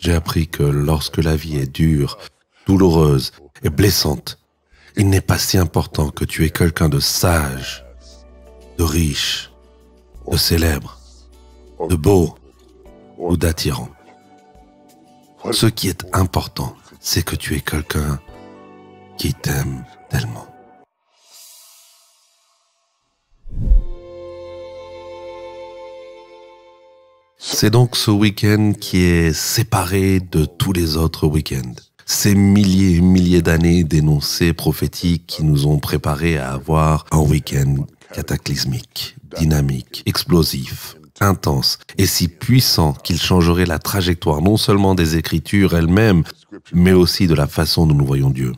J'ai appris que lorsque la vie est dure, douloureuse et blessante, il n'est pas si important que tu es quelqu'un de sage, de riche, de célèbre, de beau ou d'attirant. Ce qui est important, c'est que tu es quelqu'un qui t'aime tellement. C'est donc ce week-end qui est séparé de tous les autres week-ends. Ces milliers et milliers d'années d'énoncés prophétiques qui nous ont préparés à avoir un week-end cataclysmique, dynamique, explosif, intense et si puissant qu'il changerait la trajectoire non seulement des Écritures elles-mêmes, mais aussi de la façon dont nous voyons Dieu.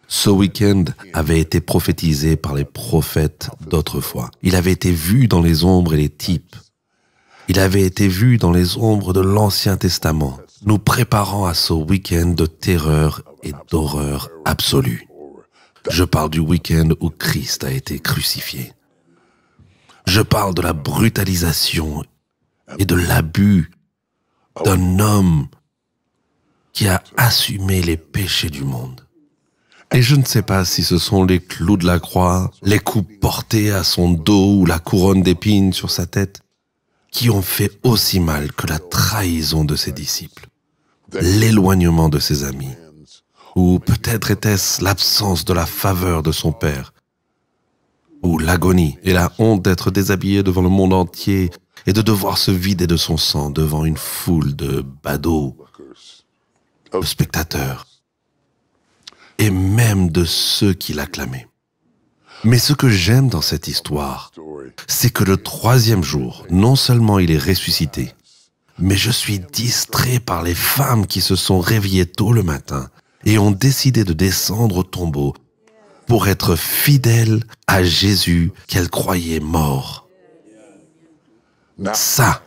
Ce week-end avait été prophétisé par les prophètes d'autrefois. Il avait été vu dans les ombres et les types. Il avait été vu dans les ombres de l'Ancien Testament, nous préparant à ce week-end de terreur et d'horreur absolue. Je parle du week-end où Christ a été crucifié. Je parle de la brutalisation et de l'abus d'un homme qui a assumé les péchés du monde. Et je ne sais pas si ce sont les clous de la croix, les coups portés à son dos ou la couronne d'épines sur sa tête qui ont fait aussi mal que la trahison de ses disciples, l'éloignement de ses amis, ou peut-être était-ce l'absence de la faveur de son père, ou l'agonie et la honte d'être déshabillé devant le monde entier et de devoir se vider de son sang devant une foule de badauds, de spectateurs, et même de ceux qui l'acclamaient. Mais ce que j'aime dans cette histoire, c'est que le troisième jour, non seulement il est ressuscité, mais je suis distrait par les femmes qui se sont réveillées tôt le matin et ont décidé de descendre au tombeau pour être fidèles à Jésus qu'elles croyaient mort. Ça,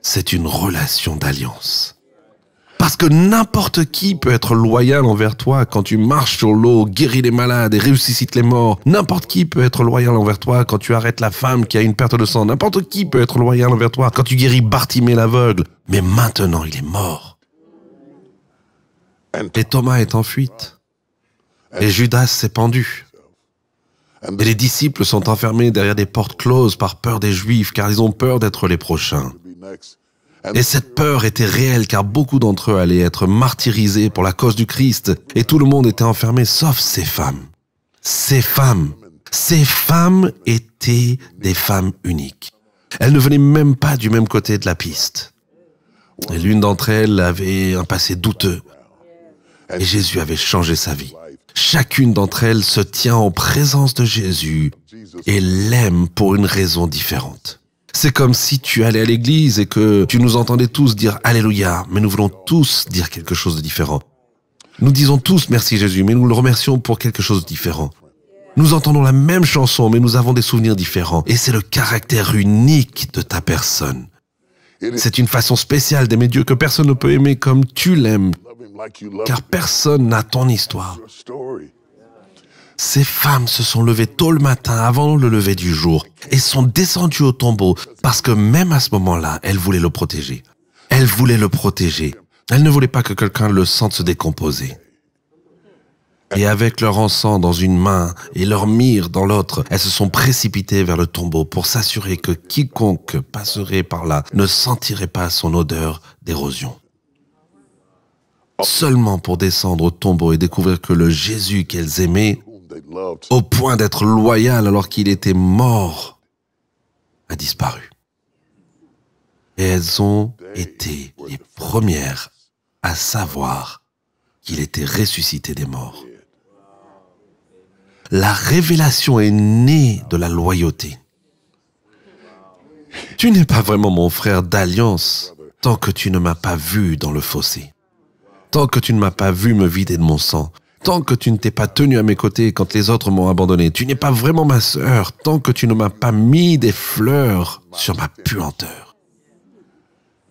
c'est une relation d'alliance. Parce que n'importe qui peut être loyal envers toi quand tu marches sur l'eau, guéris les malades et ressuscites les morts. N'importe qui peut être loyal envers toi quand tu arrêtes la femme qui a une perte de sang. N'importe qui peut être loyal envers toi quand tu guéris Bartimée l'aveugle. Mais maintenant, il est mort. Et Thomas est en fuite. Et Judas s'est pendu. Et les disciples sont enfermés derrière des portes closes par peur des Juifs, car ils ont peur d'être les prochains. Et cette peur était réelle, car beaucoup d'entre eux allaient être martyrisés pour la cause du Christ, et tout le monde était enfermé, sauf ces femmes. Ces femmes étaient des femmes uniques. Elles ne venaient même pas du même côté de la piste. Et l'une d'entre elles avait un passé douteux. Et Jésus avait changé sa vie. Chacune d'entre elles se tient en présence de Jésus et l'aime pour une raison différente. C'est comme si tu allais à l'église et que tu nous entendais tous dire « Alléluia », mais nous voulons tous dire quelque chose de différent. Nous disons tous « Merci Jésus », mais nous le remercions pour quelque chose de différent. Nous entendons la même chanson, mais nous avons des souvenirs différents. Et c'est le caractère unique de ta personne. C'est une façon spéciale d'aimer Dieu que personne ne peut aimer comme tu l'aimes, car personne n'a ton histoire. Ces femmes se sont levées tôt le matin avant le lever du jour et sont descendues au tombeau parce que même à ce moment-là, elles voulaient le protéger. Elles voulaient le protéger. Elles ne voulaient pas que quelqu'un le sente se décomposer. Et avec leur encens dans une main et leur myrrhe dans l'autre, elles se sont précipitées vers le tombeau pour s'assurer que quiconque passerait par là ne sentirait pas son odeur d'érosion. Seulement pour descendre au tombeau et découvrir que le Jésus qu'elles aimaient, au point d'être loyal alors qu'il était mort, a disparu. Et elles ont été les premières à savoir qu'il était ressuscité des morts. La révélation est née de la loyauté. Tu n'es pas vraiment mon frère d'alliance tant que tu ne m'as pas vu dans le fossé, tant que tu ne m'as pas vu me vider de mon sang, tant que tu ne t'es pas tenu à mes côtés quand les autres m'ont abandonné. Tu n'es pas vraiment ma sœur tant que tu ne m'as pas mis des fleurs sur ma puanteur,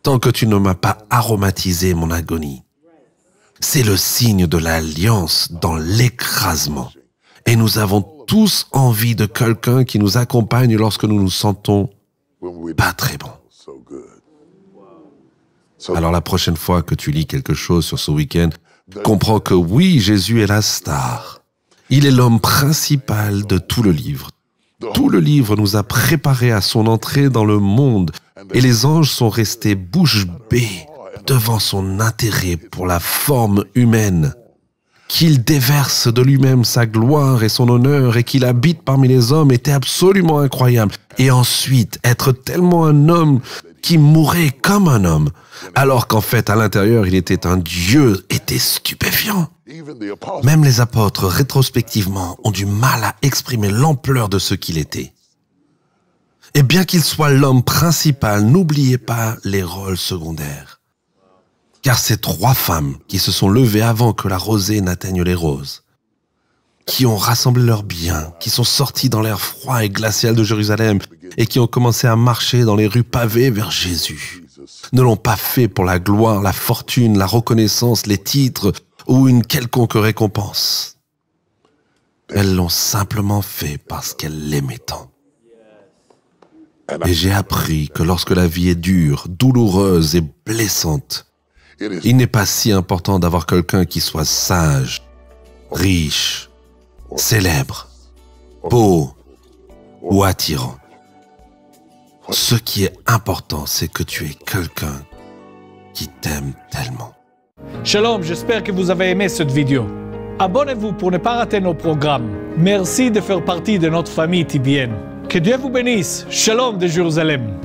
tant que tu ne m'as pas aromatisé mon agonie. C'est le signe de l'alliance dans l'écrasement. Et nous avons tous envie de quelqu'un qui nous accompagne lorsque nous nous sentons pas très bons. Alors la prochaine fois que tu lis quelque chose sur ce week-end, comprends que oui, Jésus est la star. Il est l'homme principal de tout le livre. Tout le livre nous a préparés à son entrée dans le monde et les anges sont restés bouche bée devant son intérêt pour la forme humaine. Qu'il déverse de lui-même sa gloire et son honneur et qu'il habite parmi les hommes était absolument incroyable. Et ensuite, être tellement un homme qui mourait comme un homme, alors qu'en fait, à l'intérieur, il était un Dieu, était stupéfiant. Même les apôtres, rétrospectivement, ont du mal à exprimer l'ampleur de ce qu'il était. Et bien qu'il soit l'homme principal, n'oubliez pas les rôles secondaires. Car ces 3 femmes qui se sont levées avant que la rosée n'atteigne les roses, qui ont rassemblé leurs biens, qui sont sortis dans l'air froid et glacial de Jérusalem et qui ont commencé à marcher dans les rues pavées vers Jésus, ne l'ont pas fait pour la gloire, la fortune, la reconnaissance, les titres ou une quelconque récompense. Elles l'ont simplement fait parce qu'elles l'aimaient tant. Et j'ai appris que lorsque la vie est dure, douloureuse et blessante, il n'est pas si important d'avoir quelqu'un qui soit sage, riche, célèbre, beau ou attirant. Ce qui est important, c'est que tu es quelqu'un qui t'aime tellement. Shalom, j'espère que vous avez aimé cette vidéo. Abonnez-vous pour ne pas rater nos programmes. Merci de faire partie de notre famille TBN. Que Dieu vous bénisse. Shalom de Jérusalem.